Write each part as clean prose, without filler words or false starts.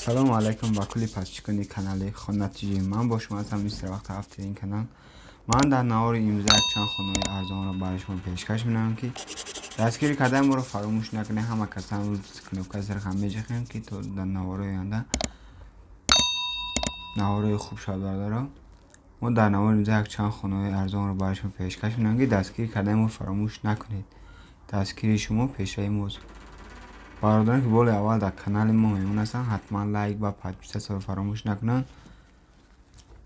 سلام علیکم با کلی پسچکنی کانال خود نتیجه من با شما هستم. مثل وقت هفته این کانال من در نوار امروز چند خانه ارزان رو برای شما پیشکش می‌کنم که دستگیری کردن رو فراموش نکنه. همه کسان رو کنوکا زر هم می‌جخیم که تو در نوار آینده نوار خوب شاد داره. ما در نوار امروز چند خانه ارزان رو برای شما پیشکش می‌کنم که دستگیری کردن رو فراموش نکنید. دستگیری شما پیشای موضوع برادران که بول اول در کانال ما میمون هستن حتما لایک و پادپیس رو فراموش نکنن.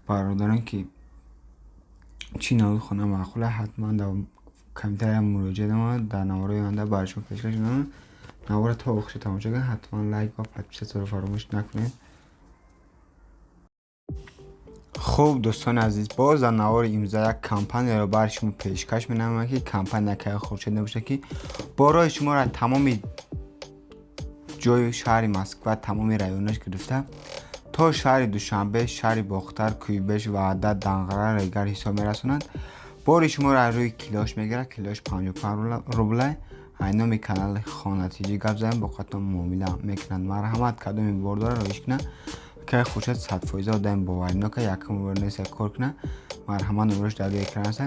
برادران که چی نوی خونه معقوله حتما در کامنتر مراجعه ما در نوار آینده برشون پیشکش می‌کنم. نوار تا آخرش تماشا کنید. حتما لایک و پادپیس رو فراموش نکنید. خوب دوستان عزیز، باز در نوار امروز یک کمپانی رو برای شما پیشکش می‌کنم که کمپانی که خورشید نباشه که برای شما را تمام جای شهر مسکو تمام رایونش گرفته تا شهر دوشنبه، شهر باختر، کویبش و عدد دنقره ریگر حساب میرسونند. باری شما را روی کلاش میگیره. کلاش 55 روبله. اینامی کانال خانتیجی گپ زدن با خودتون معامله میکنند. مرحمت کدوم باردار رویش کنه که خوشت 100% دادن باور اینا که یکم ورنیس کار کنه. مرحمت نمرش در اکران است.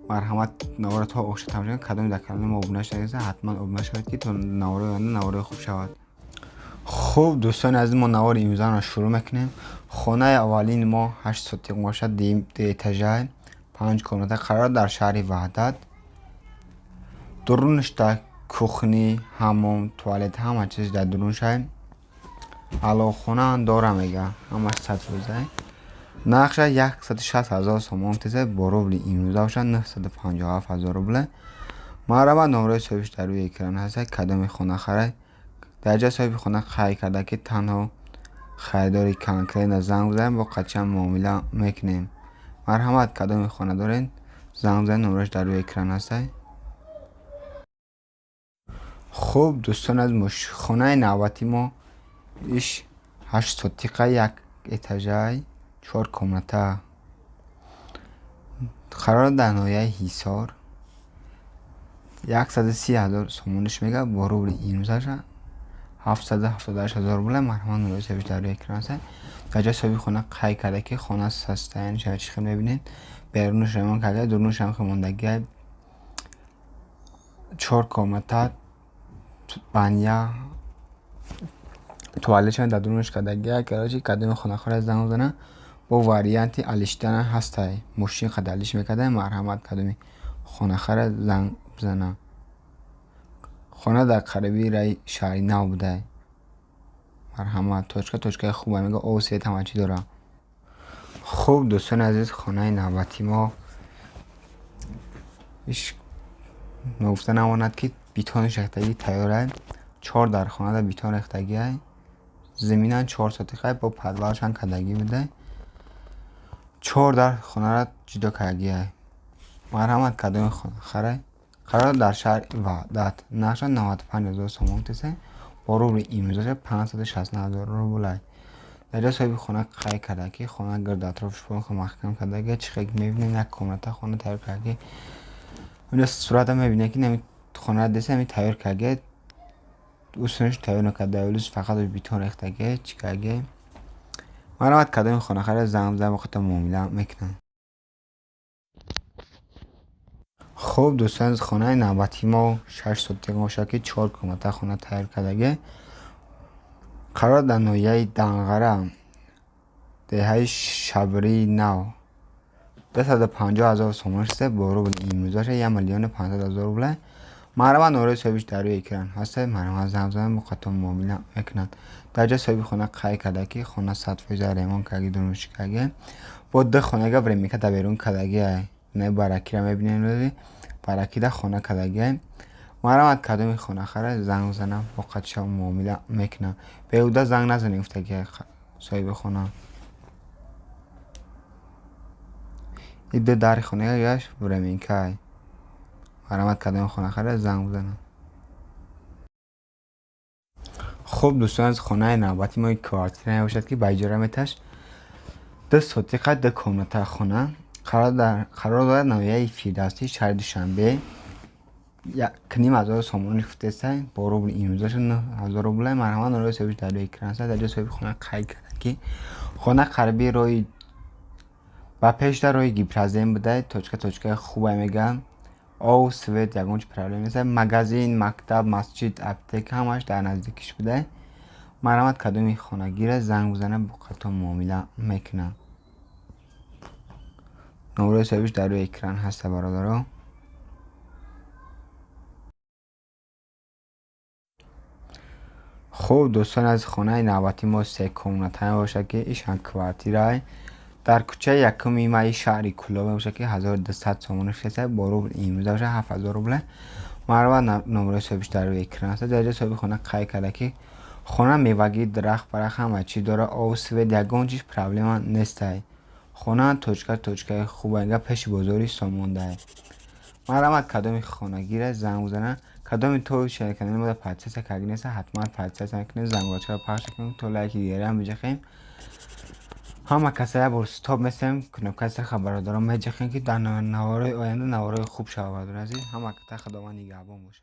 مرحمت نوار تا آخر تماشا کنید. کدوم در کانال ما ابونه شدید حتما ابونه شوید که تو نوار خوب شود. خوب دوستان عزیز، ما نوار امروز را شروع میکنیم. خانه اولین ما 8 سوتی قماشه دی اتاژه 5 کمنات قرار در شهر وحدت. درونش در کخنی، حمام، توالت همه چیز در درونش هست. علاوه خانه داره میگه همش 100 روزه. نقشه 160,000 سوم تیزه با روبل امروز باشد 957,000 روبل. مرحبا نمره صاحبش در روی اکران هست. کدام خانه خرید درجه صاحب خانه خرید کرده که تنها خریداری کانکرین زنگ بزنیم با قچم معامله میکنیم. مرحمت کدام خانه دارین زنگ بزنید. نمرش در روی اکران هست. خوب دوستان از خانه نوبتی ما ایش 8 سوتیقه یک اتاژه 4 کمناته قرار در ناحیه حصار 130,000 سومونش میگه با روبل امروزش 778,000 روبل. مرحمت نوری سویش در روی اکران است. درجه صاحبی خانه قای کرده که خانه سسته یعنی شاید چی میبینید. بیرونش رمان کرده درونش هم خماندگی 4 کمناته بانیا توالت در درونش کردگی کراچی. کدوم خانه خرید زنگ بزنه با واریانت الیشتن هست. ماشین خدالیش میکرده. مرحمت کدوم خانه خرید زنگ بزنه. خانه در قریبی رای شهری نو بوده. مرحمت توچکه خوبه میگه او سیت همه چی داره. خوب دوستان عزیز، خانه نوبتی ما ایش نگفته نماند که بیتان شختگی تیاره 4 در خانه در بیتان ریختگی زمینان 4 سوتیقه با پدوالش هم کدگی بوده. 4 در خانه را جدا کردگی. مرحمت کدوم خانه خرید قرار در شهر وحدت. نقشه 95,000 سوم تیسه با روبل امروزش 569,000 روبل. درجه صاحبی خانه قای کرده که خانه گرد اطرافش پرخ محکم کرده که چی خیلی میبینید یک کمنات خانه تایر کرده. اون صورت هم میبینه که نمی خانه دسته همی تایر کرده اوسنش تایر نکرده اولوش فقط بیتون ریختگی چی کرده. مرحمت کدوم خانه خرید زنگ بزنید با خودتون معامله میکنن. خوب دوستان از خانه نوبتی ما 6 سوتی قماشه که 4 کمنات خانه تایر کرده قرار در ناحیه دنقره دهه شبری نو 250,000 سوم است با روبل امروزش 1,500,000 روبل. مرحبا نوره صاحبش در روی اکران هست. مرحبا زنگ بزنید با خودتون معامله میکنند. درجه صاحبی خانه قای کرده که خانه 100% ریمان کرده درونش کرده با 2 خانه برای میکرده بیرون کردگی نه برکی را میبینید برکی در خانه کردگی. مرحمت کدوم خانه خرید زنگ بزنم با قدشم معامله میکنم. به اوده زنگ نزنید افته که صاحب خانه این 2 در خانه یاش برای میکرد. مرحمت کدوم خانه خرید زنگ بزنم. خوب دوستان از خانه نوبتی ما یک کوارتیر نباشد که باجره میتش 2 سوتیقه 2 کمنات خانه قرار دارد ناحیه فیردوسی شهر دوشنبه $1,500 سومون ریخته سای با روبل امروزش 9,000 روبل مرحمت روی سویش در روی اکران است. در سوی خونه قای کرد که خونه قربی روی و پیش در روی گیپرازین بوده. توچکه خوبه میگم او سویت یگونچ پرابلم نیست. مگزین، مکتب، مسجد، اپتک همش در نزدیکش بوده. مرحمت کدومی خونه گیره زنگ بزنه با قطع معامله میکنه. نمره سویش در روی اکران هست برادرها. خوب دوستان از خونه نوبتی ما 3 کمونتای باشه که ایشان کوارتیرای در کوچه یکمی مای شهری کلابه باشه که 1200 سومون ریخته با روبل امروز باشه 7000 روبل. مرحبا نمره سویش در روی اکران هست. در سوی خونه قای کرده که خونه میوگی درخت برخ همه چی داره او سوید یگونچیش پرابلم نیسته. خونه توچکه خوبه اینگه پیش بزرگی سومون ده. مرحمت کدومی خونه گیره زنگ بزنه کدومی تو شرکنه نموده پادسه که اگه نیسته حتما پادسه کنه زنگ بچه رو پخش کنیم تو لایکی گیره هم بجخیم همه کسایی بر ستاپ مثل کنم کسی خبر دارم میجخیم که در نوارای آینده نوارای خوب شود عزیز همه که تا خداوند نگهبان باشه.